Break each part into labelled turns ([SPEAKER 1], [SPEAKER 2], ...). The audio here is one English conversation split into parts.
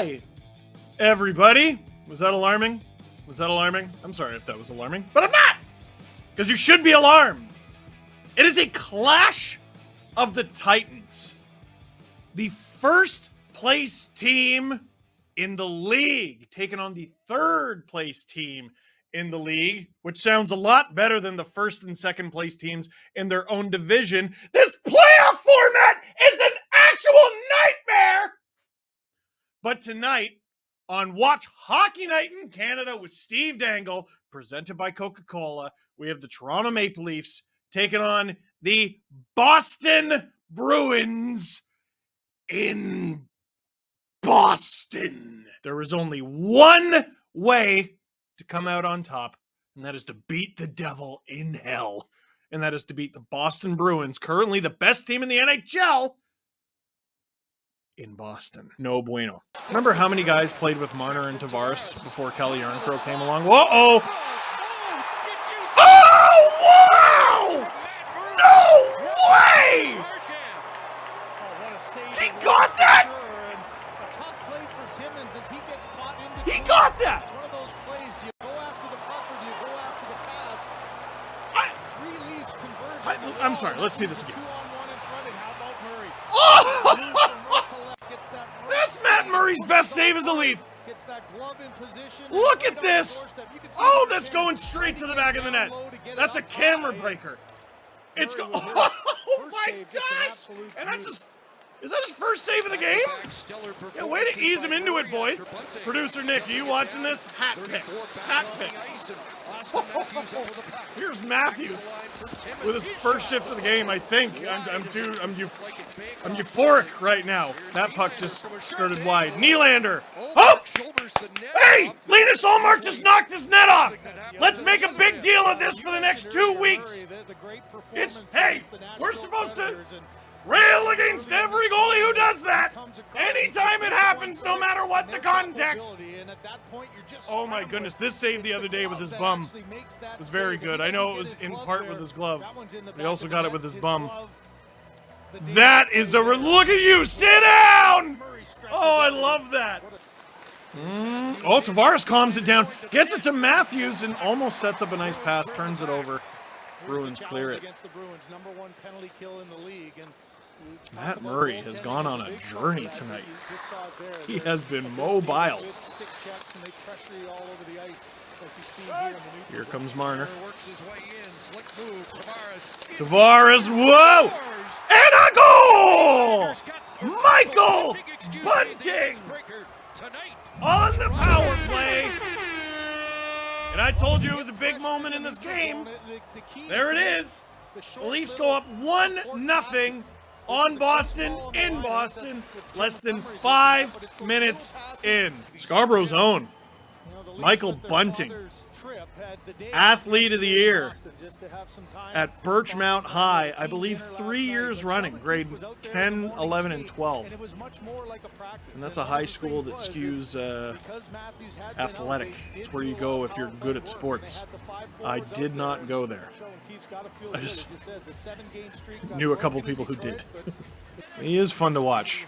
[SPEAKER 1] Hi, everybody. Was that alarming? Was that alarming? I'm sorry if that was alarming, but I'm not! Because you should be alarmed. It is a clash of the Titans. The first place team in the league taking on the third place team in the league, which sounds a lot better than the first and second place teams in their own division. This playoff format is an actual nightmare! But tonight, on Watch Hockey Night in Canada with Steve Dangle, presented by Coca-Cola, we have the Toronto Maple Leafs taking on the Boston Bruins in Boston. There is only one way to come out on top, and that is to beat the devil in hell. And that is to beat the Boston Bruins, currently the best team in the NHL, in Boston. No bueno. Remember how many guys played with Marner and Tavares before Kelly Yarncrow came along? Whoa! Oh, wow! No way! He got that! He got that!
[SPEAKER 2] It's one of those plays. Do you go after the puck or do you go after the pass? Three Leafs converging.
[SPEAKER 1] I'm sorry, let's see this again.
[SPEAKER 2] 2-on-1 in front, and how about Murray?
[SPEAKER 1] Oh! That's Matt Murray's best save as a Leaf.
[SPEAKER 2] Gets that glove in position.
[SPEAKER 1] Look at this! Oh, that's going straight to the back of the net. That's a camera breaker. It's go. Oh my gosh! And that's just. Is that his first save of the game? Yeah, way to ease him into it, boys. Producer Nick, are you watching this? Hat pick. Hat pick. Here's Matthews with his first shift of the game, I think. I'm euphoric right now. That puck just skirted wide. Nylander. Oh! Hey! Linus Ullmark just knocked his net off. Let's make a big deal of this for the next 2 weeks. Hey, we're supposed to rail against every goalie who does that. Anytime it happens, no matter what the context. Oh my goodness, this save the other day with his bum was very good. I know it was in part with his glove. He also got it with his bum. That is a look at you, sit down! Oh, I love that. Oh, Tavares calms it down, gets it to Matthews, and almost sets up a nice pass, turns it over. Bruins clear it. Matt Murray has gone on a journey tonight. He has been mobile. Here comes Marner. Tavares, whoa! And a goal! Michael Bunting on the power play. And I told you it was a big moment in this game. There it is. The Leafs go up 1-0 on Boston, in Boston, less than 5 minutes in. Scarborough's own Michael Bunting, Athlete of the Year at Birchmount High, I believe 3 years running, grade 10, 11, and 12. And that's a high school that skews athletic. It's where you go if you're good at sports. I did not go there. I just knew a couple people who did. He is fun to watch.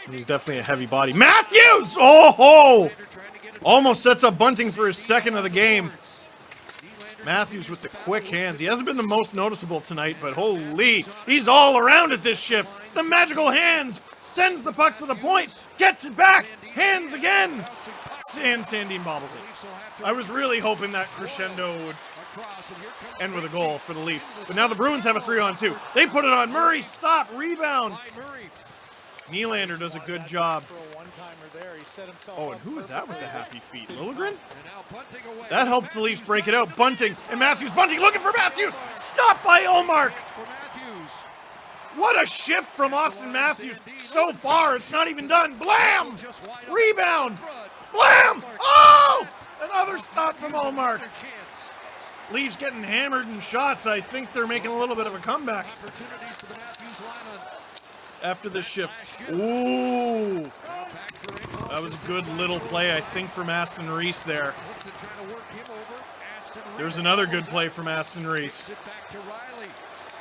[SPEAKER 1] He's definitely a heavy body. Matthews! Oh! Almost sets up Bunting for his second of the game. Matthews with the quick hands. He hasn't been the most noticeable tonight, but holy, he's all around at this shift. The magical hands. Sends the puck to the point. Gets it back. Hands again. And Sandin bobbles it. I was really hoping that crescendo would end with a goal for the Leafs. But now the Bruins have a 3-on-2. They put it on Murray. Stop. Rebound. Nylander does a good job. Oh, and who is that with the happy feet? Liljegren? That helps the Leafs break it out. Bunting and Matthews. Bunting looking for Matthews. Stopped by Ullmark. What a shift from Austin Matthews. So far, it's not even done. Blam! Rebound. Blam! Oh! Another stop from Ullmark. Leafs getting hammered in shots. I think they're making a little bit of a comeback after this shift. Ooh. That was a good little play, I think, from Aston Reese there. There's another good play from Aston Reese.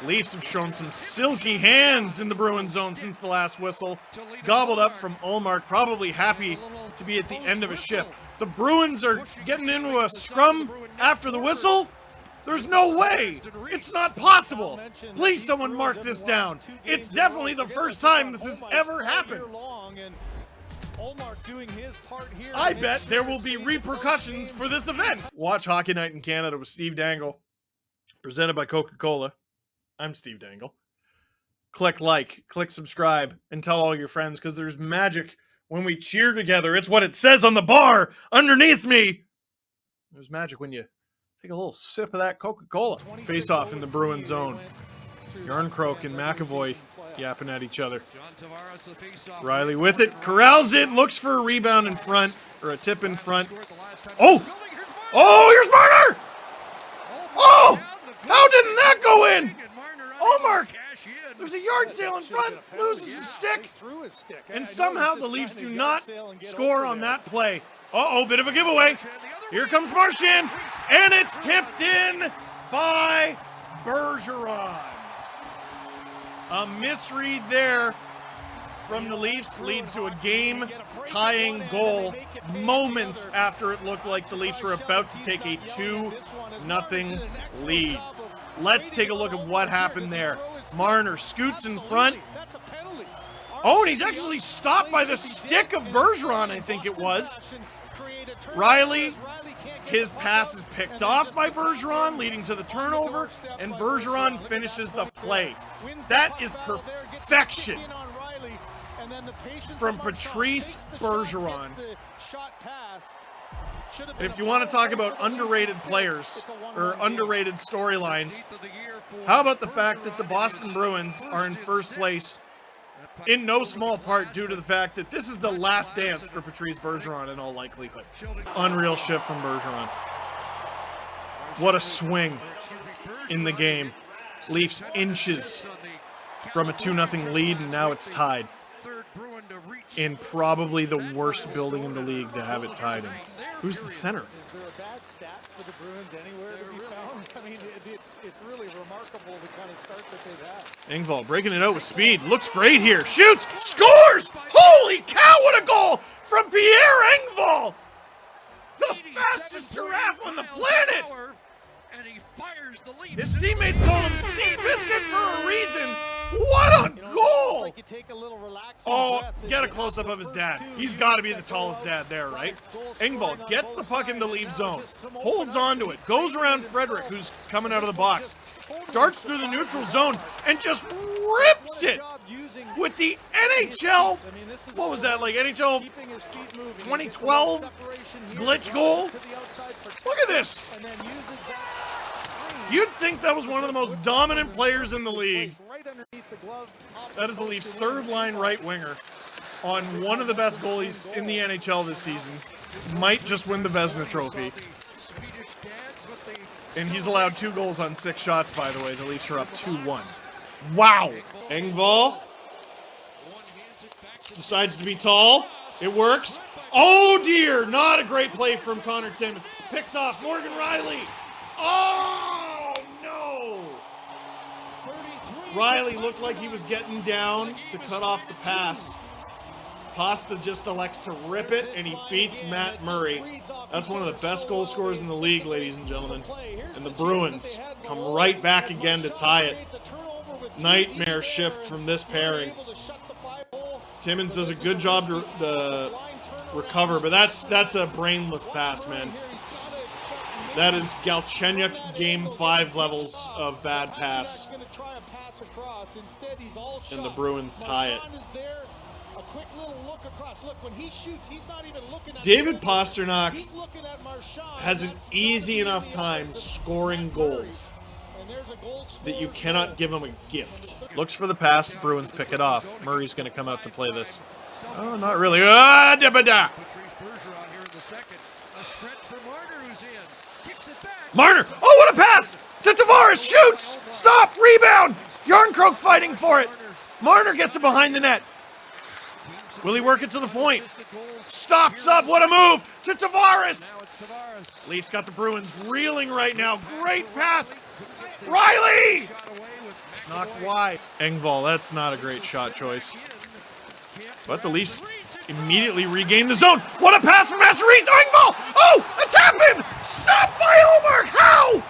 [SPEAKER 1] Leafs have shown some silky hands in the Bruins zone since the last whistle. Gobbled up from Ullmark, probably happy to be at the end of a shift. The Bruins are getting into a scrum after the whistle. There's no way. It's not possible. Please, someone mark this down. It's definitely the first time this has ever happened. I bet there will be repercussions for this event. Watch Hockey Night in Canada with Steve Dangle, presented by Coca-Cola. I'm Steve Dangle. Click like, click subscribe, and tell all your friends, because there's magic when we cheer together. It's what it says on the bar underneath me. There's magic when you take a little sip of that Coca-Cola. Face off in the Bruin zone. Yarncroke and McAvoy yapping at each other. Riley with it, corrals it, looks for a rebound in front, or a tip in front. Oh! Oh, here's Marner! Oh! How didn't that go in? Ullmark! There's a yard sale in front, loses his stick, and somehow the Leafs do not score on that play. Uh-oh, bit of a giveaway. Here comes Marchand, and it's tipped in by Bergeron. A misread there from the Leafs leads to a game-tying goal moments after it looked like the Leafs were about to take a 2-0 lead. Let's take a look at what happened there. Marner scoots in front. Oh, and he's actually stopped by the stick of Bergeron, I think it was. Riley, his pass is picked off by Bergeron, leading to the turnover, and Bergeron finishes the play. That is perfection from Patrice Bergeron. And if you want to talk about underrated players or underrated storylines, how about the fact that the Boston Bruins are in first place in no small part due to the fact that this is the last dance for Patrice Bergeron in all likelihood. Unreal shift from Bergeron. What a swing in the game. Leafs inches from a 2-0 lead, and now it's tied. In probably the worst building in the league to have it tied in. Who's the center?
[SPEAKER 2] Is there a bad stat for the Bruins anywhere to be found? I mean, it's really remarkable the kind of start that they've had.
[SPEAKER 1] Engvall breaking it out with speed. Looks great here. Shoots! Scores! Holy cow, what a goal from Pierre Engvall! The fastest giraffe on the planet! His teammates call him Seabiscuit for a reason. What a goal! Oh, get a close-up of his dad. He's got to be the tallest dad there, right? Engvall gets the puck in the Leaf zone, holds on to it, goes around Frederick, who's coming out of the box, darts through the neutral zone, and just rips it with the NHL, what was that, like NHL 2012 glitch goal? Look at this! You'd think that was one of the most dominant players in the league. That is the Leafs' third-line right winger on one of the best goalies in the NHL this season. Might just win the Vezina Trophy. And he's allowed 2 goals on 6 shots, by the way. The Leafs are up 2-1. Wow! Engvall decides to be tall. It works. Oh, dear! Not a great play from Connor Timmins. Picked off Morgan Riley. Oh, no! Riley looked like he was getting down to cut off the pass. Pasta just elects to rip it, and he beats Matt Murray. That's one of the best goal scorers in the league, ladies and gentlemen. And the Bruins come right back again to tie it. Nightmare shift from this pairing. Timmins does a good job to recover, but that's a brainless pass, man. That is Galchenyuk Game 5 levels of bad pass. And the Bruins tie it. David Pastrnak has an easy enough time scoring goals that you cannot give him a gift. Looks for the pass, Bruins pick it off. Murray's going to come out to play this. Oh, not really. Ah, da-ba-da. Marner! Oh, what a pass! To Tavares! Shoots! Stop! Rebound! Yarncroke fighting for it! Marner gets it behind the net. Will he work it to the point? Stops up! What a move! To Tavares! Leafs got the Bruins reeling right now. Great pass! Riley! Knocked wide. Engvall, that's not a great shot choice. But the Leafs immediately regain the zone. What a pass from Masserice! Engvall! Oh, a tap-in! Stopped by Ullmark! How?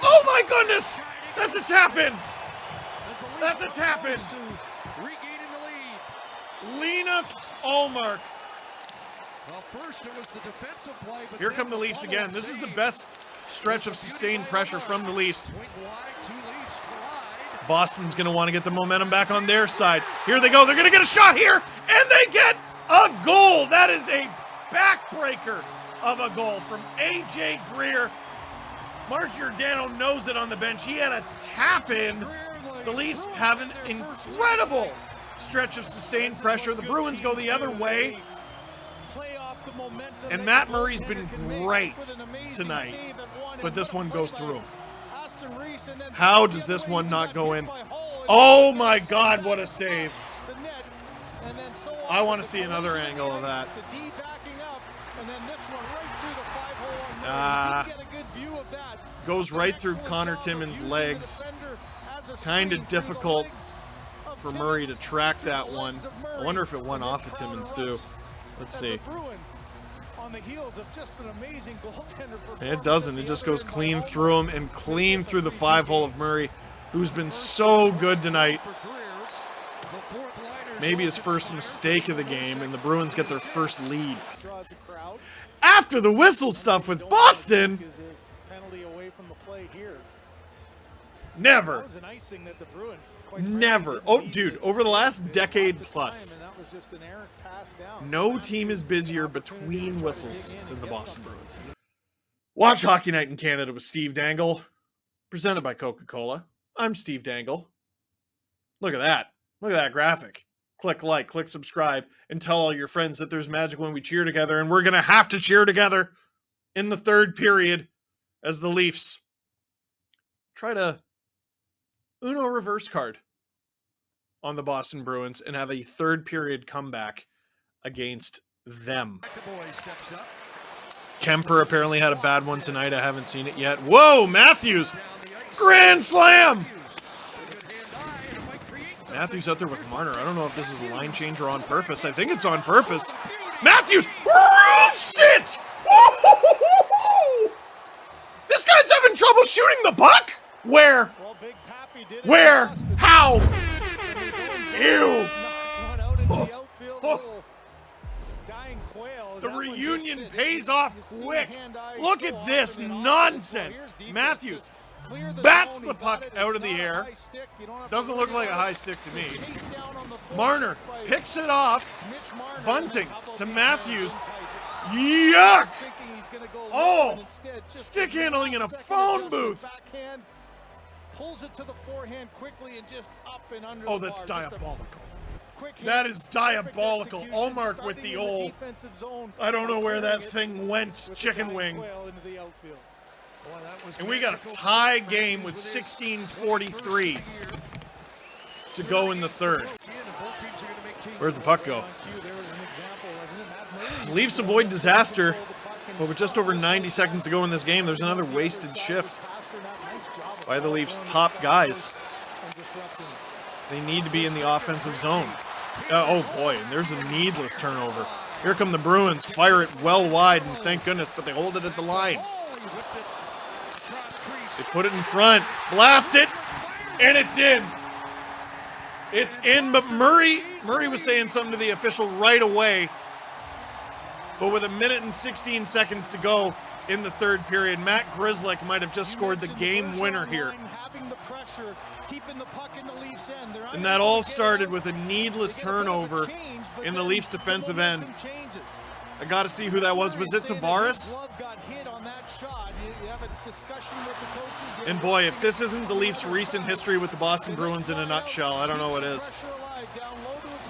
[SPEAKER 1] Oh my goodness! That's a tap-in! That's a tap-in! Linus Ullmark. Here come the Leafs again. This is the best stretch of sustained pressure from the Leafs. Boston's going to want to get the momentum back on their side. Here they go. They're going to get a shot here, and they get a goal. That is a backbreaker of a goal from A.J. Greer. Mark Giordano knows it on the bench. He had a tap-in. The Leafs have an incredible stretch of sustained pressure. The Bruins go the other way. And Matt Murray's been great tonight, but this one goes through. How does this one not go in? Oh my God, what a save. I want to see another angle of that. Goes right through Connor Timmins' legs. Kind of difficult for Murray to track that one. I wonder if it went off of Timmins too. Let's see. It doesn't. It just goes clean through him and clean through the 5-hole of Murray, who's been so good tonight. Maybe his first mistake of the game, and the Bruins get their first lead. After the whistle stuff with Boston, never. Never. Oh, dude, over the last decade plus, no team is busier between whistles than the Boston Bruins. Watch Hockey Night in Canada with Steve Dangle, presented by Coca-Cola. I'm Steve Dangle. Look at that. Look at that graphic. Click like, click subscribe, and tell all your friends that there's magic when we cheer together, and we're going to have to cheer together in the third period as the Leafs try to Uno reverse card on the Boston Bruins and have a third period comeback against them. Kemper apparently had a bad one tonight. I haven't seen it yet. Whoa, Matthews! Grand slam! Matthews out there with Marner. I don't know if this is a line change or on purpose. I think it's on purpose. Matthews! Shit! This guy's having trouble shooting the puck? Where? Where? How? Ew! The reunion pays off quick. Look at this nonsense. Matthews bats the puck out of the air. Doesn't look like a high stick to me. Marner picks it off. Bunting to Matthews. Yuck! Oh! Stick handling in a phone booth. Pulls it to the forehand quickly and just up and under. Oh, that's diabolical. That is diabolical. Ullmark with the old, I don't know where that thing went, chicken wing. And we got a tie game with 16:43 to go in the third. Where'd the puck go? Leafs avoid disaster, but with just over 90 seconds to go in this game, there's another wasted shift by the Leafs' top guys. They need to be in the offensive zone. Oh boy, and there's a needless turnover. Here come the Bruins, fire it well wide, and thank goodness, but they hold it at the line. They put it in front, blast it, and it's in. It's in, but Murray was saying something to the official right away. But with 1 minute and 16 seconds to go in the third period, Matt Grzelcyk might have just scored the game winner here. And that all started with a needless turnover in the Leafs defensive end. I got to see who that was. Was it Tavares? And boy, if this isn't the Leafs' recent history with the Boston Bruins in a nutshell, I don't know what is.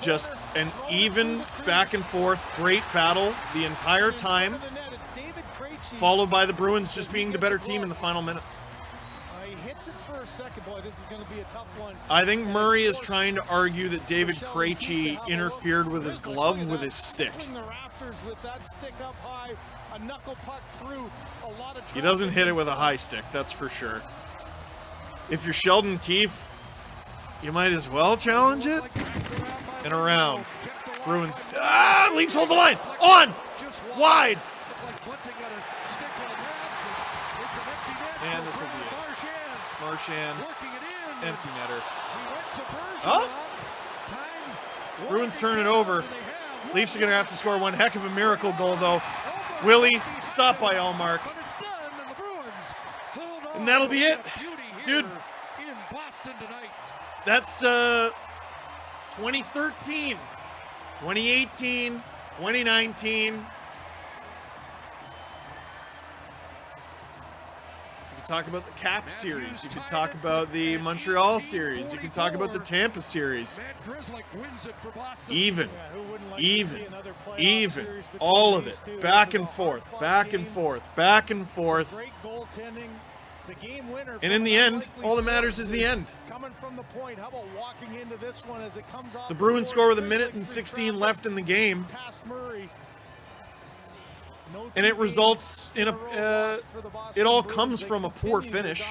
[SPEAKER 1] Just an even back and forth, great battle the entire time, followed by the Bruins just being the better team in the final minutes. I think Murray is trying to argue that David Krejci interfered with his glove with his stick. He doesn't hit it with a high stick, that's for sure. If you're Sheldon Keefe, You might as well challenge it. And around. Bruins. Leafs hold the line. On. Wide. And this will be it. Marchand. Empty netter. Oh. Bruins turn it over. Leafs are going to have to score one heck of a miracle goal, though. Willie, stopped by Allmark. And that'll be it. Dude, that's 2013, 2018, 2019. You can talk about the Cap series. You can talk about the Montreal series. You can talk about the Tampa series. Even. All of it. Back and forth, back and forth, back and forth. And in the end, all that matters is the end. The Bruins score with 1:16 left in the game. And it results in it all comes from a poor finish.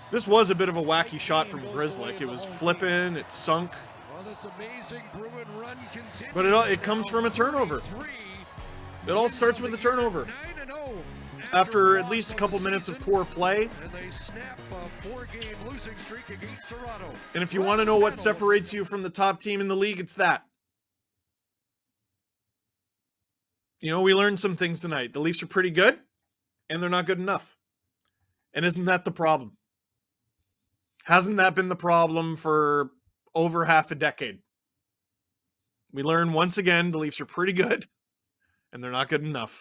[SPEAKER 1] This was a bit of a wacky shot from Grzelcyk. It was flipping, it sunk. But it comes from a turnover. It all starts with a turnover. After at least a couple minutes of poor play. And if you want to know what separates you from the top team in the league, it's that. You know, we learned some things tonight. The Leafs are pretty good, and they're not good enough. And isn't that the problem? Hasn't that been the problem for over half a decade? We learn once again the Leafs are pretty good, and they're not good enough.